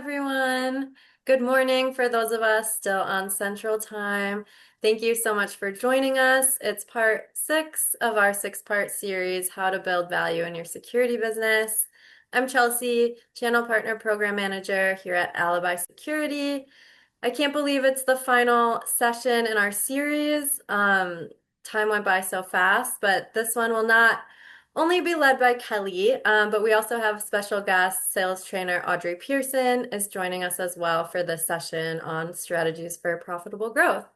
everyone. Good morning for those of us still on Central Time. Thank you so much for joining us. It's part 6 of our 6-part series, How to Build Value in Your Security Business. I'm Chelsea, Channel Partner Program Manager here at Alibi Security. I can't believe it's the final session in our series. Time went by so fast, but this one will not only be led by Kelly, but we also have special guest sales trainer Audrey Pearson is joining us as well for this session on strategies for profitable growth.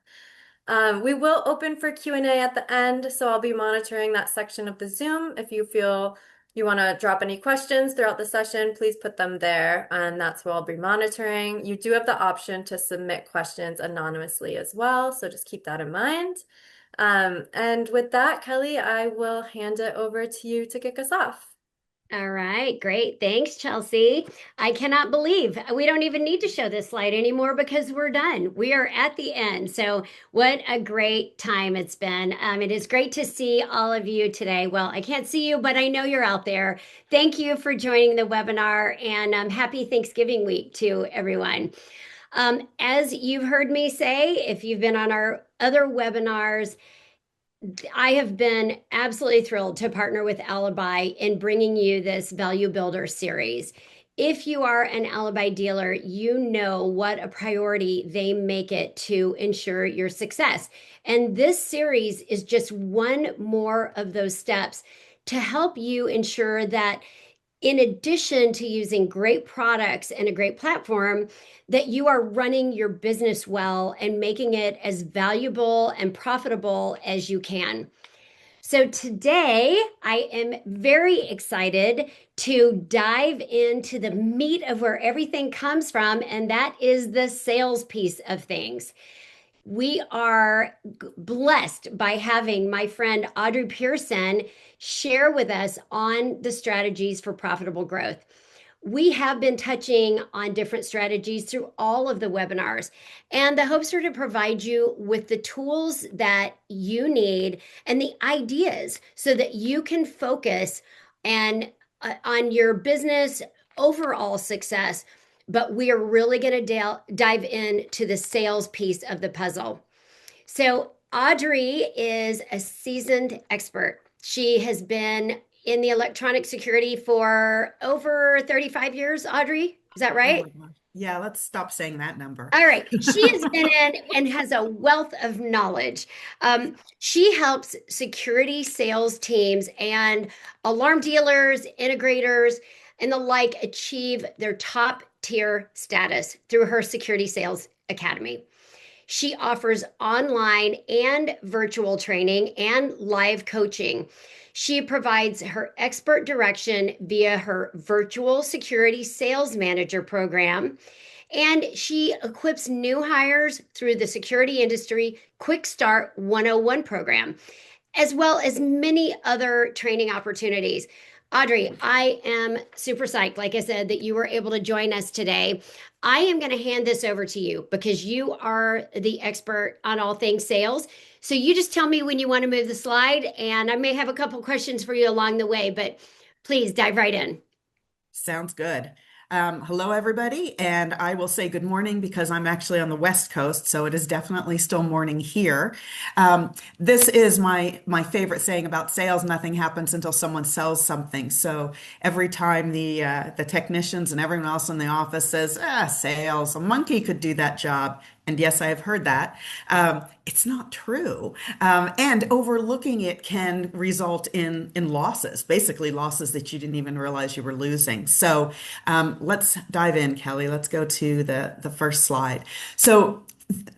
We will open for Q&A at the end, so I'll be monitoring that section of the Zoom. If you feel you want to drop any questions throughout the session, please put them there, and that's what I'll be monitoring. You do have the option to submit questions anonymously as well, so just keep that in mind. And with that, Kelly, I will hand it over to you to kick us off. All right, great. Thanks, Chelsea. I cannot believe we don't even need to show this slide anymore because we're done. We are at the end. So, what a great time it's been. It is great to see all of you today. Well, I can't see you, but I know you're out there. Thank you for joining the webinar and happy Thanksgiving week to everyone. As you've heard me say, if you've been on our other webinars, I have been absolutely thrilled to partner with Alibi in bringing you this Value Builder series. If you are an Alibi dealer, you know what a priority they make it to ensure your success. And this series is just one more of those steps to help you ensure that in addition to using great products and a great platform, that you are running your business well and making it as valuable and profitable as you can. So today, I am very excited to dive into the meat of where everything comes from, and that is the sales piece of things. We are blessed by having my friend Audrey Pearson share with us on the strategies for profitable growth. We have been touching on different strategies through all of the webinars, and the hopes are to provide you with the tools that you need and the ideas so that you can focus and on your business overall success. But we are really going to dive into the sales piece of the puzzle. So, Audrey is a seasoned expert. She has been in the electronic security for over 35 years, Audrey. Is that Oh right? my gosh. Yeah, let's stop saying that number. All right. She has been in and has a wealth of knowledge. She helps security sales teams and alarm dealers, integrators, and the like achieve their top tier status through her Security Sales Academy. She offers online and virtual training and live coaching. She provides her expert direction via her virtual security sales manager program. And she equips new hires through the Security Industry Quick Start 101 program, as well as many other training opportunities. Audrey, I am super psyched, like I said, that you were able to join us today. I am going to hand this over to you because you are the expert on all things sales. So you just tell me when you want to move the slide, and I may have a couple questions for you along the way, but please dive right in. Sounds good. Hello, everybody. And I will say good morning because I'm actually on the West Coast, so it is definitely still morning here. This is my favorite saying about sales: nothing happens until someone sells something. So every time the technicians and everyone else in the office says, sales, a monkey could do that job. And yes, I have heard that. It's not true. And overlooking it can result in losses, basically losses that you didn't even realize you were losing. So let's dive in, Kelly. Let's go to the first slide. So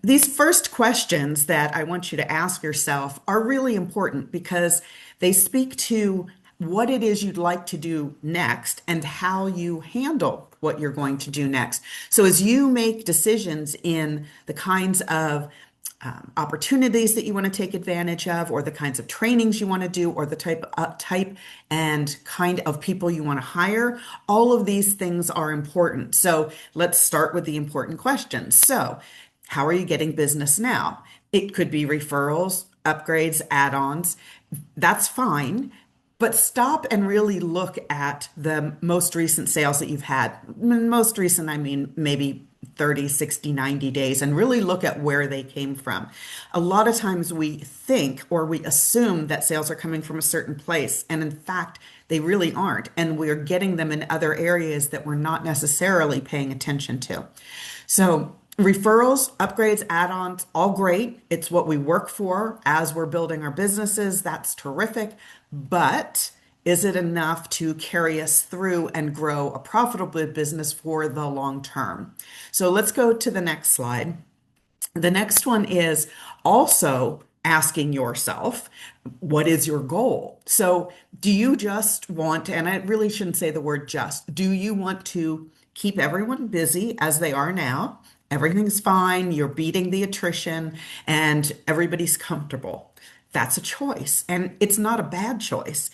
these first questions that I want you to ask yourself are really important because they speak to what it is you'd like to do next and how you handle what you're going to do next. So as you make decisions in the kinds of opportunities that you want to take advantage of, or the kinds of trainings you want to do, or the type and kind of people you want to hire, all of these things are important. So let's start with the important questions. So how are you getting business now? It could be referrals, upgrades, add-ons. That's fine. But stop and really look at the most recent sales that you've had. Most recent, I mean, maybe 30, 60, 90 days, and really look at where they came from. A lot of times we think or we assume that sales are coming from a certain place, and in fact, they really aren't. And we're getting them in other areas that we're not necessarily paying attention to. So, referrals, upgrades, add ons, all great. It's what we work for as we're building our businesses. That's terrific. But is it enough to carry us through and grow a profitable business for the long term? So, let's go to the next slide. The next one is also asking yourself, what is your goal? So, do you just want, and I really shouldn't say the word just, do you want to keep everyone busy as they are now? Everything's fine, you're beating the attrition, and everybody's comfortable. That's a choice, and it's not a bad choice.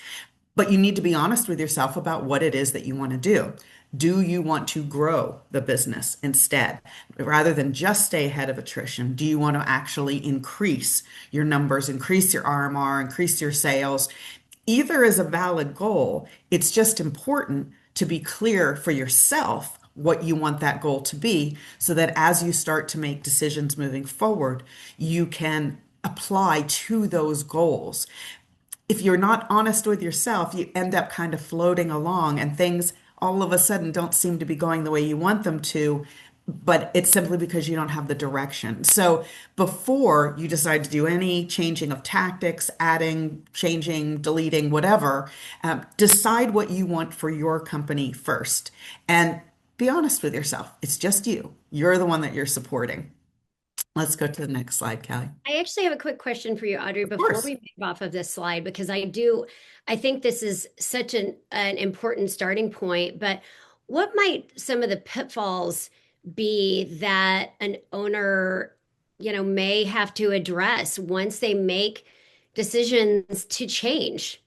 But you need to be honest with yourself about what it is that you want to do. Do you want to grow the business instead? Rather than just stay ahead of attrition, do you want to actually increase your numbers, increase your RMR, increase your sales? Either is a valid goal. It's just important to be clear for yourself what you want that goal to be so that as you start to make decisions moving forward, you can apply to those goals. If you're not honest with yourself, you end up kind of floating along and things all of a sudden don't seem to be going the way you want them to, but it's simply because you don't have the direction. So before you decide to do any changing of tactics, adding, changing, deleting, whatever, decide what you want for your company first and be honest with yourself. It's just you. You're the one that you're supporting. Let's go to the next slide, Callie. I actually have a quick question for you, Audrey, Of before course. we move off of this slide, because I think this is such an important starting point. But what might some of the pitfalls be that an owner, may have to address once they make decisions to change?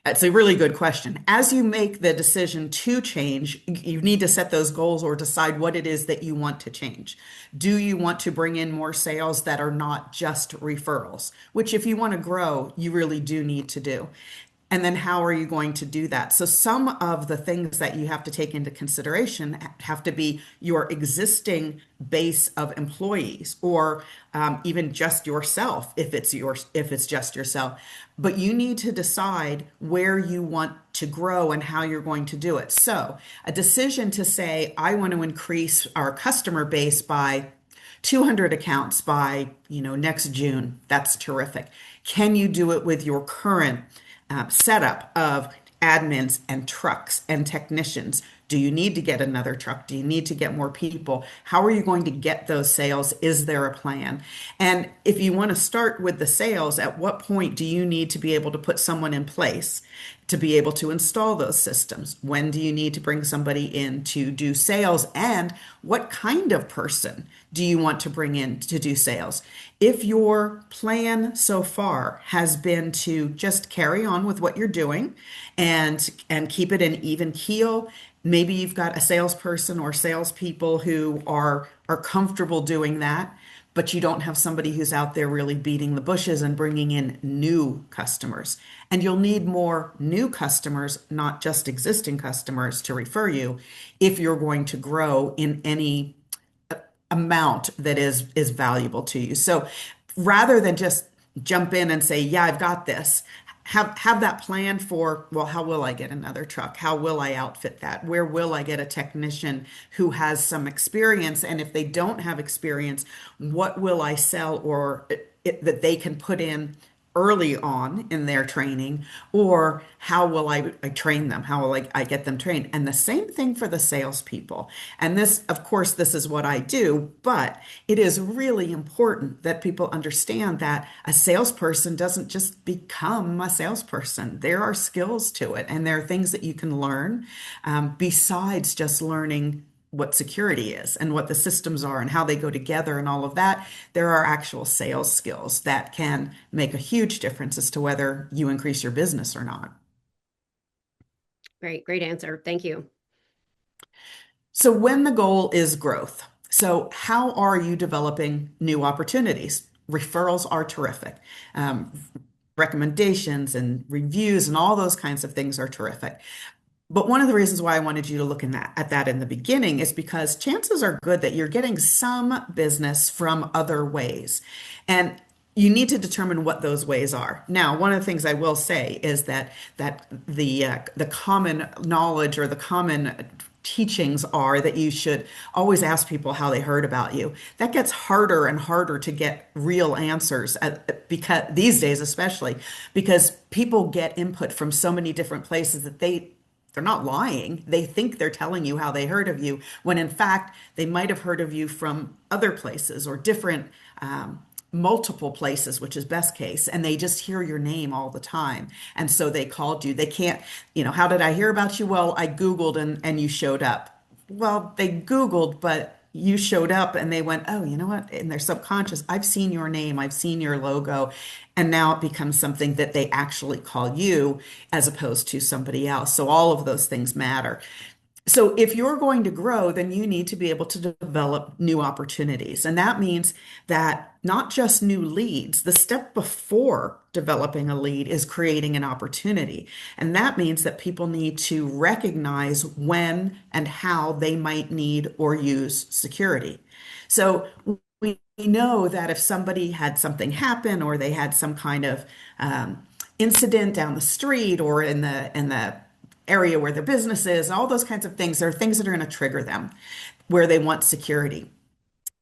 That's a really good question. As you make the decision to change, you need to set those goals or decide what it is that you want to change. Do you want to bring in more sales that are not just referrals? Which, if you want to grow, you really do need to do. And then how are you going to do that? So some of the things that you have to take into consideration have to be your existing base of employees or even just yourself if it's just yourself. But you need to decide where you want to grow and how you're going to do it. So a decision to say, I want to increase our customer base by 200 accounts by, next June. That's terrific. Can you do it with your current setup of admins and trucks and technicians? Do you need to get another truck? Do you need to get more people? How are you going to get those sales? Is there a plan? And if you want to start with the sales, at what point do you need to be able to put someone in place to be able to install those systems? When do you need to bring somebody in to do sales? And what kind of person do you want to bring in to do sales? If your plan so far has been to just carry on with what you're doing and keep it an even keel, maybe you've got a salesperson or salespeople who are comfortable doing that, but you don't have somebody who's out there really beating the bushes and bringing in new customers. And you'll need more new customers, not just existing customers, to refer you if you're going to grow in any amount that is valuable to you. So rather than just jump in and say, yeah, I've got this, have that plan for, well, how will I get another truck? How will I outfit that? Where will I get a technician who has some experience? And if they don't have experience, what will I sell or that they can put in early on in their training? Or how will I train them? How will I get them trained? And the same thing for the salespeople. And this, of course, this is what I do, but it is really important that people understand that a salesperson doesn't just become a salesperson. There are skills to it, and there are things that you can learn besides just learning what security is and what the systems are and how they go together and all of that. There are actual sales skills that can make a huge difference as to whether you increase your business or not. Great answer. Thank you. So when the goal is growth, so how are you developing new opportunities? Referrals are terrific. recommendations and reviews and all those kinds of things are terrific. But one of the reasons why I wanted you to look at that in the beginning is because chances are good that you're getting some business from other ways. And you need to determine what those ways are. Now, one of the things I will say is that the common knowledge or the common teachings are that you should always ask people how they heard about you. That gets harder and harder to get real answers because these days, especially because people get input from so many different places that they're not lying. They think they're telling you how they heard of you, when in fact, they might have heard of you from other places or different, multiple places, which is best case. And they just hear your name all the time. And so they called you. They can't, how did I hear about you? Well, I Googled and you showed up. Well, they Googled, but you showed up and they went, oh, you know what? In their subconscious, I've seen your name, I've seen your logo. And now it becomes something that they actually call you as opposed to somebody else. So all of those things matter. So if you're going to grow, then you need to be able to develop new opportunities. And that means that not just new leads, the step before developing a lead is creating an opportunity. And that means that people need to recognize when and how they might need or use security. So we know that if somebody had something happen or they had some kind of incident down the street or in the area where their business is, all those kinds of things, there are things that are going to trigger them where they want security.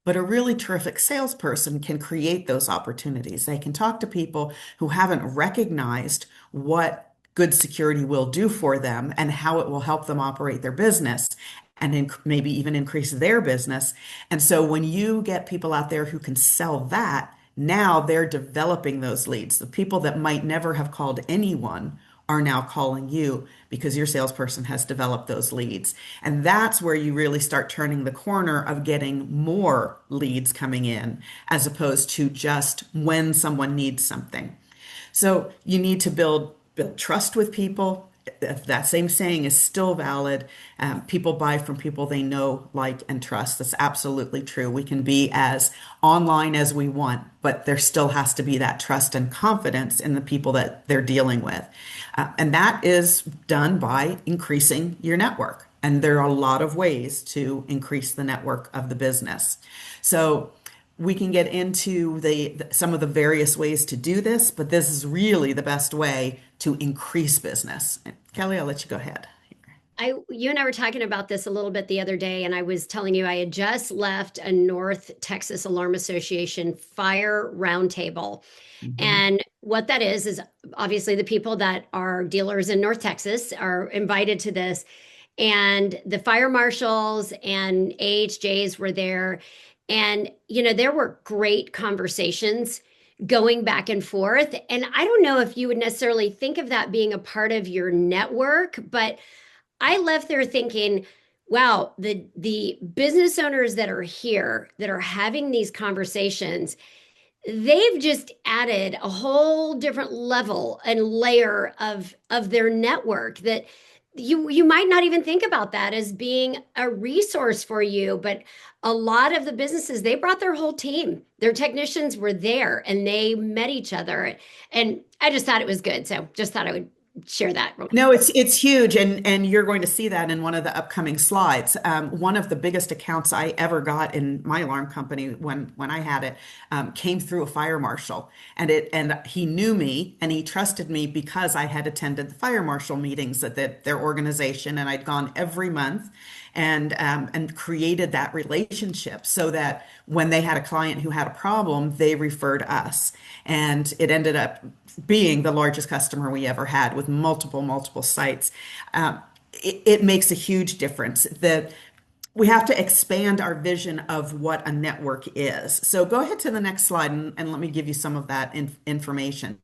But a really terrific salesperson can create those opportunities. They can talk to people who haven't recognized what good security will do for them and how it will help them operate their business and maybe even increase their business. And so when you get people out there who can sell that, now they're developing those leads. The people that might never have called anyone are now calling you because your salesperson has developed those leads. And that's where you really start turning the corner of getting more leads coming in as opposed to just when someone needs something. So you need to build trust with people. That same saying is still valid. People buy from people they know, like, and trust. That's absolutely true. We can be as online as we want, but there still has to be that trust and confidence in the people that they're dealing with. And that is done by increasing your network. And there are a lot of ways to increase the network of the business. So we can get into some of the various ways to do this, but this is really the best way to increase business. Kelly, I'll let you go ahead. You and I were talking about this a little bit the other day, and I was telling you I had just left a North Texas Alarm Association fire roundtable. Mhm. And what that is obviously the people that are dealers in North Texas are invited to this. And the fire marshals and AHJs were there. And, there were great conversations going back and forth. And I don't know if you would necessarily think of that being a part of your network, but I left there thinking, wow, the business owners that are here that are having these conversations, they've just added a whole different level and layer of their network that you might not even think about that as being a resource for you, but a lot of the businesses, they brought their whole team. Their technicians were there and they met each other, and I just thought it was good, so just thought I would share that. No, it's huge, and you're going to see that in one of the upcoming slides. One of the biggest accounts I ever got in my alarm company when I had it came through a fire marshal, and he knew me and he trusted me because I had attended the fire marshal meetings at their organization, and I'd gone every month. And created that relationship so that when they had a client who had a problem, they referred us. And it ended up being the largest customer we ever had with multiple sites. It makes a huge difference. We have to expand our vision of what a network is. So go ahead to the next slide and let me give you some of that information.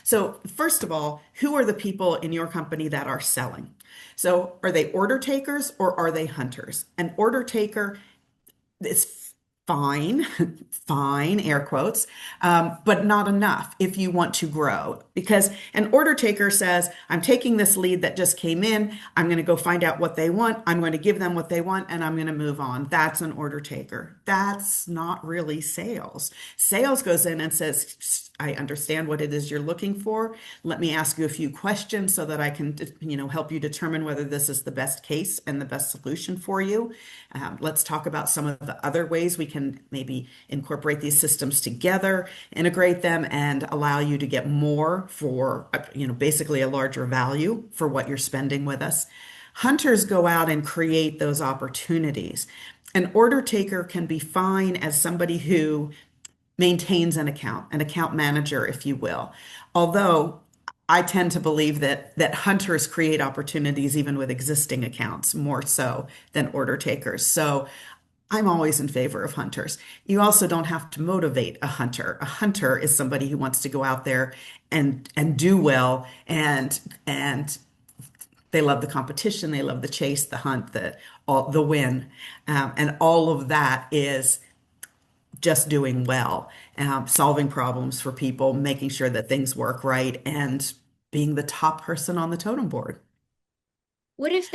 So first of all, who are the people in your company that are selling? So are they order takers or are they hunters? An order taker is fine, fine, air quotes, but not enough if you want to grow. Because an order taker says, I'm taking this lead that just came in, I'm going to go find out what they want, I'm going to give them what they want, and I'm going to move on. That's an order taker. That's not really sales. Sales goes in and says, I understand what it is you're looking for. Let me ask you a few questions so that I can, help you determine whether this is the best case and the best solution for you. Let's talk about some of the other ways we can maybe incorporate these systems together, integrate them, and allow you to get more for, basically a larger value for what you're spending with us. Hunters go out and create those opportunities. An order taker can be fine as somebody who maintains an account manager, if you will. Although I tend to believe that hunters create opportunities even with existing accounts more so than order takers. So I'm always in favor of hunters. You also don't have to motivate a hunter. A hunter is somebody who wants to go out there and do well, and they love the competition, they love the chase, the hunt, the win, and all of that is just doing well, solving problems for people, making sure that things work right, and being the top person on the totem board. What if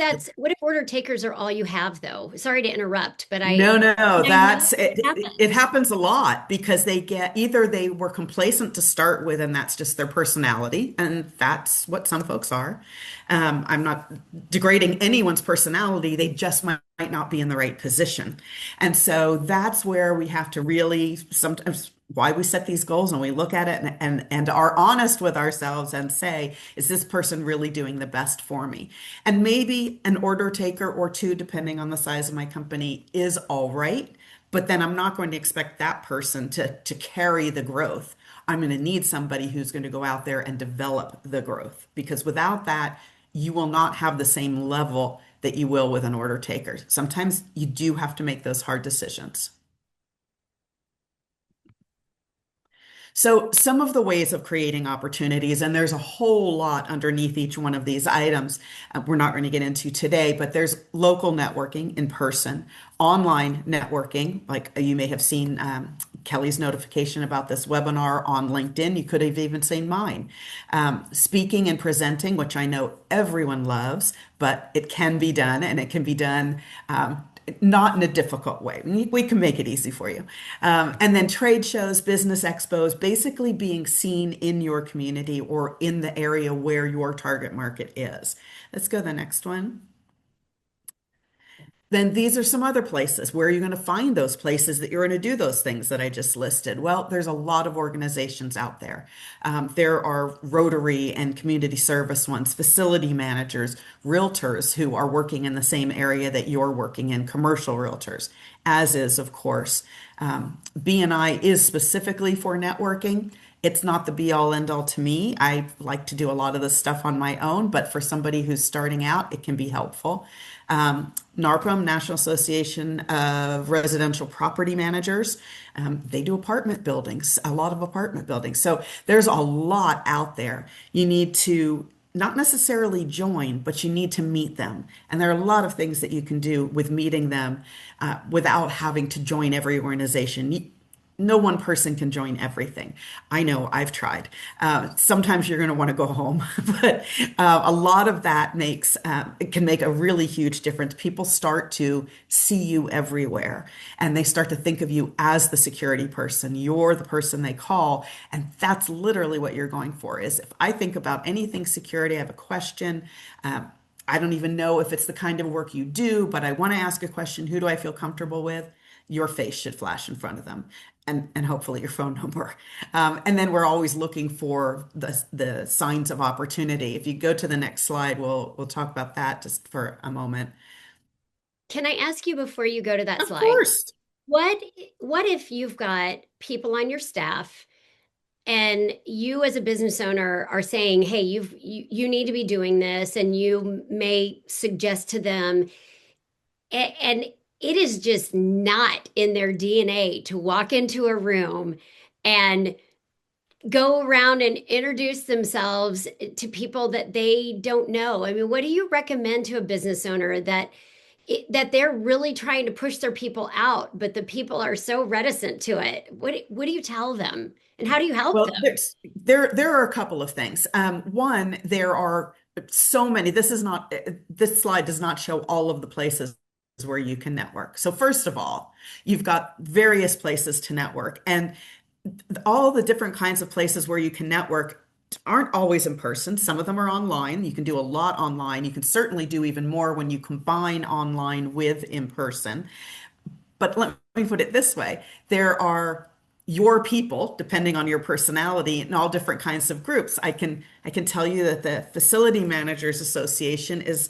order takers are all you have though? Sorry to interrupt, but No, no, I know that's it. that It happens. happens a lot because they get either they were complacent to start with, and that's just their personality, and that's what some folks are. I'm not degrading anyone's personality, they just might not be in the right position. And so that's where we have to really sometimes why we set these goals and we look at it and are honest with ourselves and say, is this person really doing the best for me? And maybe an order taker or two, depending on the size of my company, is all right. But then I'm not going to expect that person to carry the growth. I'm going to need somebody who's going to go out there and develop the growth because without that, you will not have the same level that you will with an order taker. Sometimes you do have to make those hard decisions. So, some of the ways of creating opportunities, and there's a whole lot underneath each one of these items, we're not going to get into today, but there's local networking in person, online networking, like you may have seen Kelly's notification about this webinar on LinkedIn. You could have even seen mine. Speaking and presenting, which I know everyone loves, but it can be done, and it can be done not in a difficult way. We can make it easy for you. And then trade shows, business expos, basically being seen in your community or in the area where your target market is. Let's go to the next one. Then these are some other places. Where are you going to find those places that you're going to do those things that I just listed? Well, there's a lot of organizations out there. There are Rotary and community service ones, facility managers, realtors who are working in the same area that you're working in, commercial realtors, as is, of course. BNI is specifically for networking. It's not the be all end all to me. I like to do a lot of this stuff on my own, but for somebody who's starting out, it can be helpful. NARPM, National Association of Residential Property Managers, they do apartment buildings, a lot of apartment buildings. So there's a lot out there. You need to not necessarily join, but you need to meet them. And there are a lot of things that you can do with meeting them without having to join every organization. No one person can join everything. I know I've tried. Sometimes you're going to want to go home, but a lot of that it can make a really huge difference. People start to see you everywhere and they start to think of you as the security person. You're the person they call. And that's literally what you're going for is if I think about anything security, I have a question. I don't even know if it's the kind of work you do, but I want to ask a question. Who do I feel comfortable with? Your face should flash in front of them and hopefully your phone number. And then we're always looking for the signs of opportunity. If you go to the next slide, we'll talk about that just for a moment. Can I ask you before you go to that Of slide? course. What what if you've got people on your staff and you as a business owner are saying, "Hey, you need to be doing this," and you may suggest to them, and it is just not in their DNA to walk into a room and go around and introduce themselves to people that they don't know. I mean, what do you recommend to a business owner that they're really trying to push their people out, but the people are so reticent to it? What do you tell them? And how do you help Well, them? there are a couple of things. One, there are so many. This slide does not show all of the places where you can network. So first of all, you've got various places to network, and all the different kinds of places where you can network aren't always in person. Some of them are online. You can do a lot online. You can certainly do even more when you combine online with in person. But let me put it this way. There are your people, depending on your personality, in all different kinds of groups. I can tell you that the Facility Managers Association is,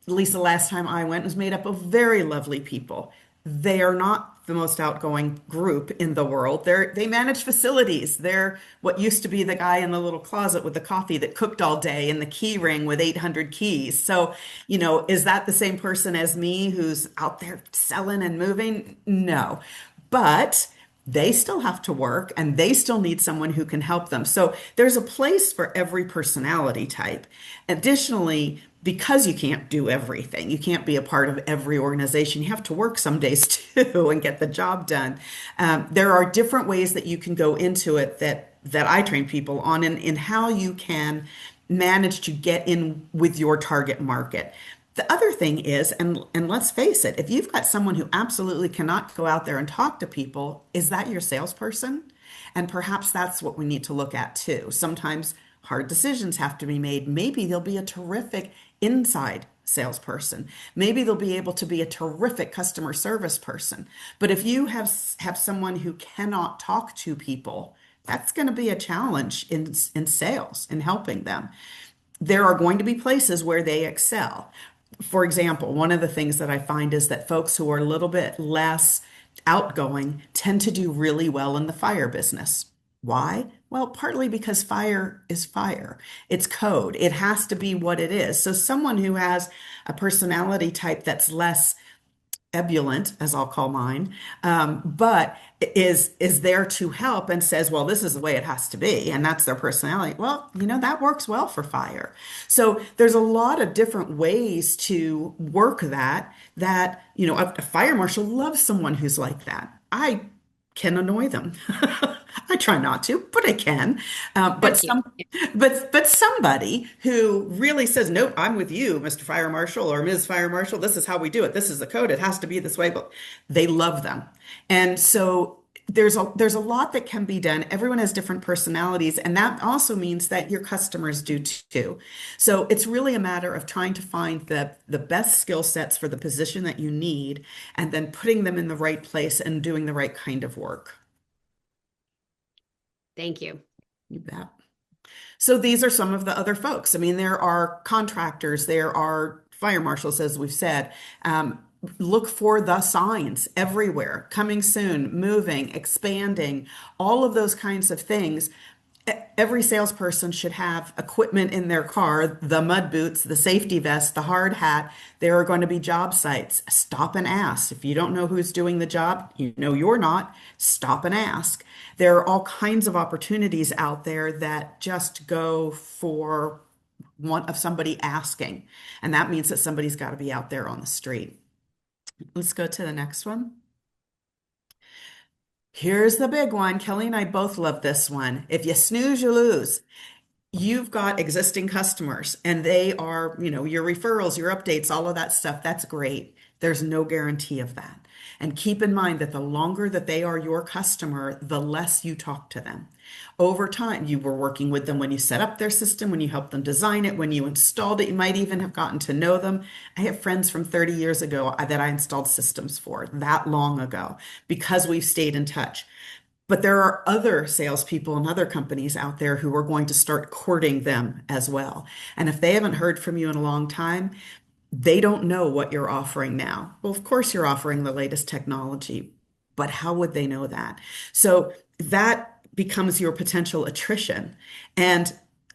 at least the last time I went, was made up of very lovely people. They are not the most outgoing group in the world. They manage facilities. They're what used to be the guy in the little closet with the coffee that cooked all day and the key ring with 800 keys. So, is that the same person as me who's out there selling and moving? No. But they still have to work and they still need someone who can help them. So there's a place for every personality type. Additionally, because you can't do everything, you can't be a part of every organization. You have to work some days too and get the job done. There are different ways that you can go into it that I train people on in how you can manage to get in with your target market. The other thing is, and let's face it, if you've got someone who absolutely cannot go out there and talk to people, is that your salesperson? And perhaps that's what we need to look at too. Sometimes hard decisions have to be made. Maybe they'll be a terrific inside salesperson. Maybe they'll be able to be a terrific customer service person. But if you have someone who cannot talk to people, that's going to be a challenge in sales and helping them. There are going to be places where they excel. For example, one of the things that I find is that folks who are a little bit less outgoing tend to do really well in the fire business. Why? Well, partly because fire is fire. It's code. It has to be what it is. So someone who has a personality type that's less ebullient, as I'll call mine, but is there to help and says, well, this is the way it has to be, and that's their personality. Well, that works well for fire. So there's a lot of different ways to work a fire marshal loves someone who's like that. I can annoy them. I try not to, but I can. But That's you. some, but somebody who really says, "No, I'm with you, Mr. Fire Marshal or Ms. Fire Marshal. This is how we do it. This is the code. It has to be this way." But they love them, and so there's a lot that can be done. Everyone has different personalities, and that also means that your customers do too. So it's really a matter of trying to find the best skill sets for the position that you need, and then putting them in the right place and doing the right kind of work. Thank you. You bet. So these are some of the other folks. I mean, there are contractors, there are fire marshals, as we've said. Look for the signs everywhere, coming soon, moving, expanding, all of those kinds of things. Every salesperson should have equipment in their car, the mud boots, the safety vest, the hard hat. There are going to be job sites. Stop and ask. If you don't know who's doing the job, you're not, stop and ask. There are all kinds of opportunities out there that just go for one of somebody asking. And that means that somebody's got to be out there on the street. Let's go to the next one. Here's the big one. Kelly and I both love this one. If you snooze, you lose. You've got existing customers and they are, your referrals, your updates, all of that stuff. That's great. There's no guarantee of that. And keep in mind that the longer that they are your customer, the less you talk to them. Over time, you were working with them when you set up their system, when you helped them design it, when you installed it. You might even have gotten to know them. I have friends from 30 years ago that I installed systems for that long ago because we've stayed in touch. But there are other salespeople and other companies out there who are going to start courting them as well. And if they haven't heard from you in a long time, they don't know what you're offering now. Well, of course, you're offering the latest technology, but how would they know that? So that becomes your potential attrition. And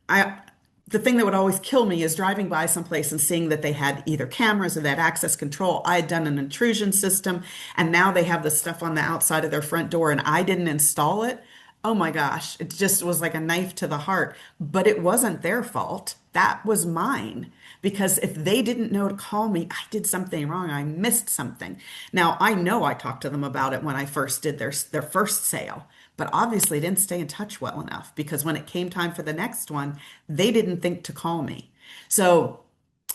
I, the thing that would always kill me is driving by someplace and seeing that they had either cameras or that access control. I had done an intrusion system, and now they have the stuff on the outside of their front door, and I didn't install it. Oh my gosh, it just was like a knife to the heart. But it wasn't their fault. That was mine. Because if they didn't know to call me, I did something wrong. I missed something. Now, I know I talked to them about it when I first did their first sale, but obviously didn't stay in touch well enough because when it came time for the next one, they didn't think to call me. So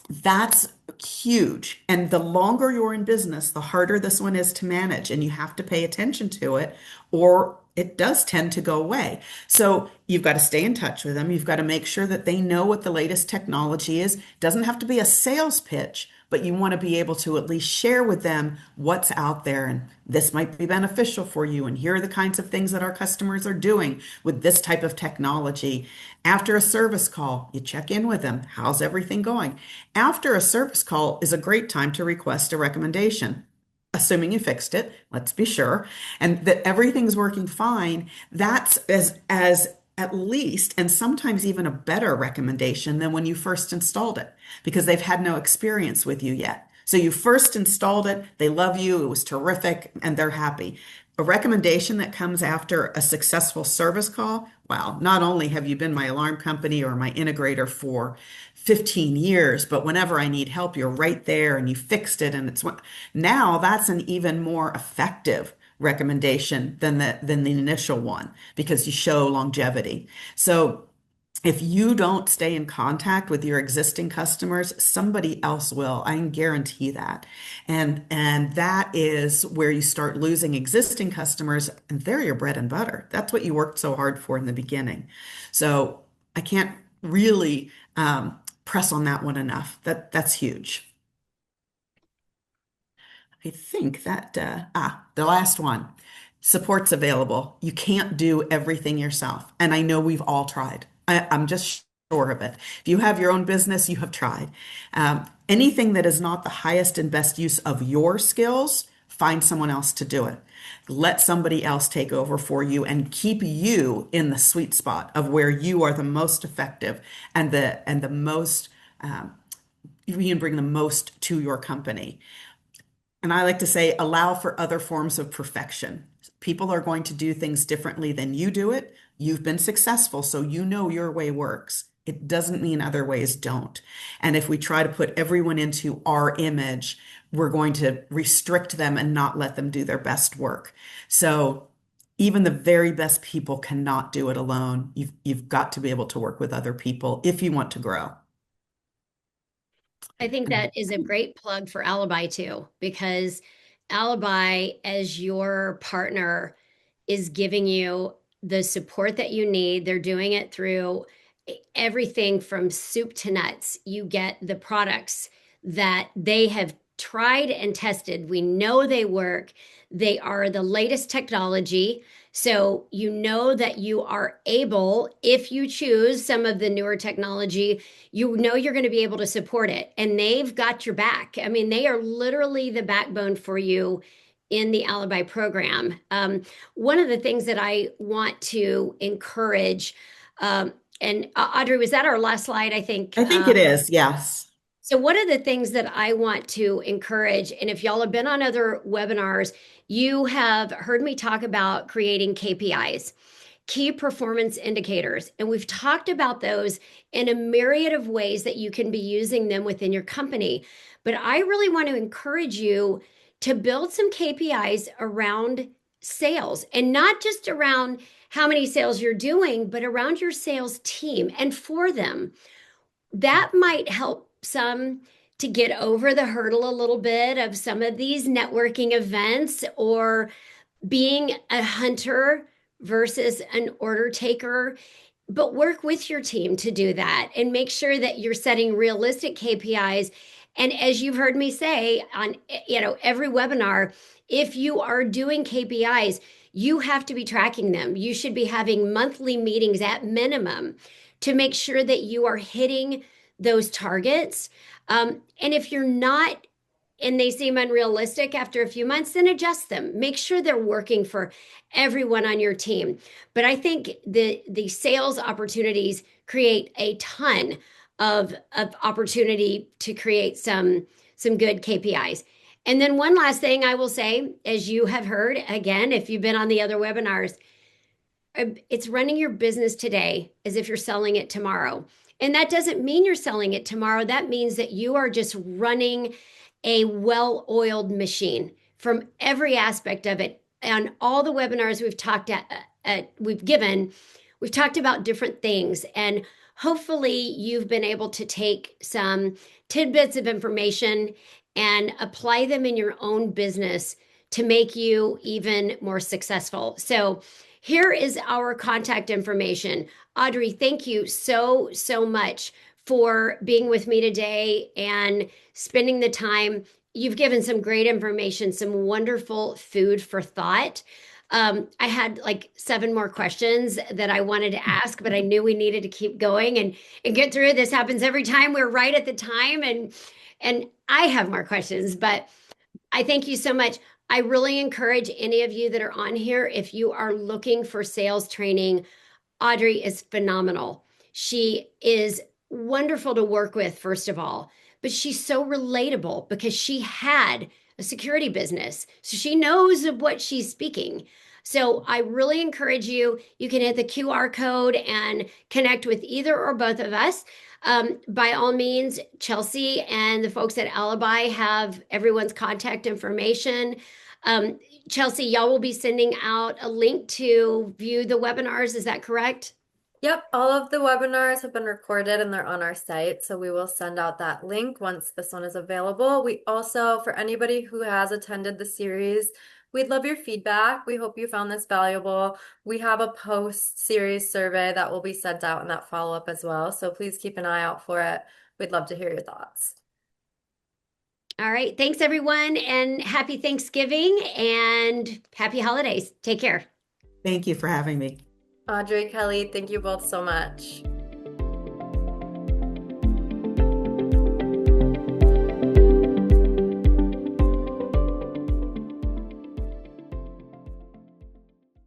that's huge. And the longer you're in business, the harder this one is to manage, and you have to pay attention to it, or it does tend to go away. So you've got to stay in touch with them. You've got to make sure that they know what the latest technology is. It doesn't have to be a sales pitch, but you want to be able to at least share with them what's out there. And this might be beneficial for you. And here are the kinds of things that our customers are doing with this type of technology. After a service call, you check in with them. How's everything going? After a service call is a great time to request a recommendation. Assuming you fixed it, let's be sure, and that everything's working fine, that's as at least, and sometimes even a better recommendation than when you first installed it, because they've had no experience with you yet. So you first installed it, they love you, it was terrific, and they're happy. A recommendation that comes after a successful service call, wow, not only have you been my alarm company or my integrator for 15 years, but whenever I need help, you're right there and you fixed it. And now that's an even more effective recommendation than the initial one because you show longevity. So if you don't stay in contact with your existing customers, somebody else will. I can guarantee that. And that is where you start losing existing customers, and they're your bread and butter. That's what you worked so hard for in the beginning. So I can't really press on that one enough. That's huge. I think that the last one, support's available. You can't do everything yourself. And I know we've all tried. I'm just sure of it. If you have your own business, you have tried. Anything that is not the highest and best use of your skills, find someone else to do it. Let somebody else take over for you and keep you in the sweet spot of where you are the most effective and the most you can bring the most to your company. And I like to say, allow for other forms of perfection. People are going to do things differently than you do it. You've been successful, so you know your way works. It doesn't mean other ways don't. And if we try to put everyone into our image, we're going to restrict them and not let them do their best work. So even the very best people cannot do it alone. You've got to be able to work with other people if you want to grow. I think that is a great plug for Alibi too, because Alibi, as your partner, is giving you the support that you need. They're doing it through everything from soup to nuts. You get the products that they have tried and tested. We know they work. They are the latest technology. So you know that you are able, if you choose some of the newer technology, you know you're going to be able to support it. And they've got your back. I mean, they are literally the backbone for you in the Alibi program. One of the things that I want to encourage, and Audrey, was that our last slide? I think. I think it is, yes. So one of the things that I want to encourage, and if y'all have been on other webinars, you have heard me talk about creating KPIs, key performance indicators. And we've talked about those in a myriad of ways that you can be using them within your company. But I really want to encourage you to build some KPIs around sales, and not just around how many sales you're doing, but around your sales team and for them. That might help some to get over the hurdle a little bit of some of these networking events, or being a hunter versus an order taker. But work with your team to do that and make sure that you're setting realistic KPIs. And as you've heard me say on every webinar, if you are doing KPIs, you have to be tracking them. You should be having monthly meetings at minimum to make sure that you are hitting those targets. And if you're not, and they seem unrealistic after a few months, then adjust them. Make sure they're working for everyone on your team. But I think the sales opportunities create a ton of opportunity to create some good KPIs. And then one last thing I will say, as you have heard, again, if you've been on the other webinars, it's running your business today as if you're selling it tomorrow. And that doesn't mean you're selling it tomorrow. That means that you are just running a well-oiled machine from every aspect of it. On all the webinars we've talked we've talked about different things, and hopefully you've been able to take some tidbits of information and apply them in your own business to make you even more successful. So here is our contact information. Audrey, thank you so much for being with me today and spending the time. You've given some great information, some wonderful food for thought. I had like 7 more questions that I wanted to ask, but I knew we needed to keep going and get through it. This happens every time. We're right at the time, and I have more questions, but I thank you so much. I really encourage any of you that are on here, if you are looking for sales training, Audrey is phenomenal. She is wonderful to work with, first of all, but she's so relatable because she had a security business. So she knows of what she's speaking. So I really encourage you. You can hit the QR code and connect with either or both of us. By all means, Chelsea and the folks at Alibi have everyone's contact information. Chelsea, y'all will be sending out a link to view the webinars. Is that correct? Yep, all of the webinars have been recorded and they're on our site. So we will send out that link once this one is available. We also, for anybody who has attended the series, we'd love your feedback. We hope you found this valuable. We have a post-series survey that will be sent out in that follow-up as well. So please keep an eye out for it. We'd love to hear your thoughts. All right. Thanks, everyone, and happy Thanksgiving and happy holidays. Take care. Thank you for having me. Audrey, Kelly, thank you both so much.